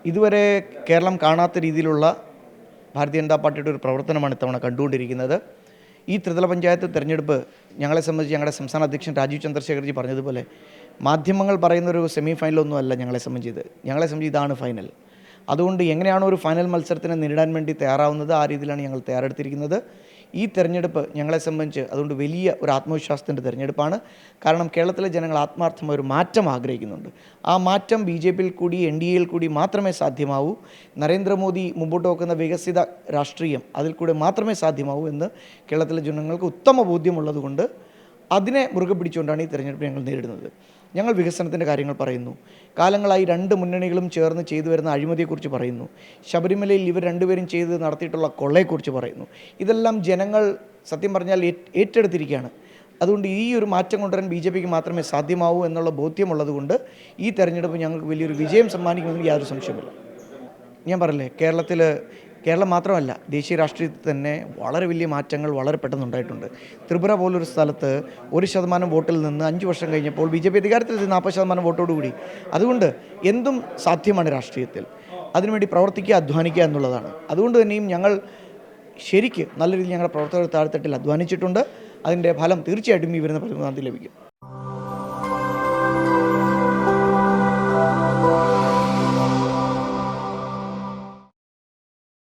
ഇതുവരെ കേരളം കാണാത്ത രീതിയിലുള്ള ഭാരതീയ ജനതാ പാർട്ടിയുടെ ഒരു പ്രവർത്തനമാണ് ഇത്തവണ കണ്ടുകൊണ്ടിരിക്കുന്നത്. ഈ ത്രിതല പഞ്ചായത്ത് തെരഞ്ഞെടുപ്പ് ഞങ്ങളെ സംബന്ധിച്ച് ഞങ്ങളുടെ സംസ്ഥാന അധ്യക്ഷൻ രാജീവ് ചന്ദ്രശേഖർജി പറഞ്ഞതുപോലെ മാധ്യമങ്ങൾ പറയുന്നൊരു സെമി ഫൈനലൊന്നുമല്ല ഞങ്ങളെ സംബന്ധിച്ച് ഇതാണ് ഫൈനൽ. അതുകൊണ്ട് എങ്ങനെയാണോ ഒരു ഫൈനൽ മത്സരത്തിനെ നേരിടാൻ വേണ്ടി തയ്യാറാവുന്നത് ആ രീതിയിലാണ് ഞങ്ങൾ തയ്യാറെടുത്തിരിക്കുന്നത്. ഈ തെരഞ്ഞെടുപ്പ് ഞങ്ങളെ സംബന്ധിച്ച് അതുകൊണ്ട് വലിയ ഒരു ആത്മവിശ്വാസത്തിൻ്റെ തെരഞ്ഞെടുപ്പാണ്. കാരണം കേരളത്തിലെ ജനങ്ങൾ ആത്മാർത്ഥമായ ഒരു മാറ്റം ആഗ്രഹിക്കുന്നുണ്ട്. ആ മാറ്റം BJPയിൽ കൂടി NDAയിൽ കൂടി മാത്രമേ സാധ്യമാവൂ. നരേന്ദ്രമോദി മുമ്പോട്ട് വെക്കുന്ന വികസിത രാഷ്ട്രീയം അതിൽ കൂടെ മാത്രമേ സാധ്യമാവൂ എന്ന് കേരളത്തിലെ ജനങ്ങൾക്ക് ഉത്തമ ബോധ്യമുള്ളതുകൊണ്ട് അതിനെ മുറുകെ പിടിച്ചുകൊണ്ടാണ് ഈ തെരഞ്ഞെടുപ്പ് ഞങ്ങൾ നേരിടുന്നത്. ഞങ്ങൾ വികസനത്തിൻ്റെ കാര്യങ്ങൾ പറയുന്നു. കാലങ്ങളായി രണ്ട് മുന്നണികളും ചേർന്ന് ചെയ്തു വരുന്ന അഴിമതിയെക്കുറിച്ച് പറയുന്നു. ശബരിമലയിൽ ഇവർ രണ്ടുപേരും ചെയ്ത് നടത്തിയിട്ടുള്ള കൊള്ളയെക്കുറിച്ച് പറയുന്നു. ഇതെല്ലാം ജനങ്ങൾ സത്യം പറഞ്ഞാൽ ഏറ്റെടുത്തിരിക്കുകയാണ്. അതുകൊണ്ട് ഈ ഒരു മാറ്റം കൊണ്ടുവരാൻ BJPക്ക് മാത്രമേ സാധ്യമാവൂ എന്നുള്ള ബോധ്യമുള്ളതുകൊണ്ട് ഈ തെരഞ്ഞെടുപ്പ് ഞങ്ങൾക്ക് വലിയൊരു വിജയം സമ്മാനിക്കുമെന്ന് യാതൊരു സംശയമില്ല. ഞാൻ പറഞ്ഞില്ലേ, കേരളം മാത്രമല്ല ദേശീയ രാഷ്ട്രീയത്തിൽ തന്നെ വളരെ വലിയ മാറ്റങ്ങൾ വളരെ പെട്ടെന്നുണ്ടായിട്ടുണ്ട്. ത്രിപുര പോലൊരു സ്ഥലത്ത് 1% വോട്ടിൽ നിന്ന് 5 വർഷം കഴിഞ്ഞപ്പോൾ BJP അധികാരത്തിലെത്തി 40% വോട്ടോടുകൂടി. അതുകൊണ്ട് എന്തും സാധ്യമാണ് രാഷ്ട്രീയത്തിൽ. അതിനുവേണ്ടി പ്രവർത്തിക്കുക, അധ്വാനിക്കുക എന്നുള്ളതാണ്. അതുകൊണ്ട് തന്നെയും ഞങ്ങൾ ശരിക്ക് നല്ല രീതിയിൽ ഞങ്ങളുടെ പ്രവർത്തകർ താഴെത്തട്ടിൽ അധ്വാനിച്ചിട്ടുണ്ട്. അതിൻ്റെ ഫലം തീർച്ചയായിട്ടും ഈ വരുന്ന 13-ാം തീയതി ലഭിക്കും.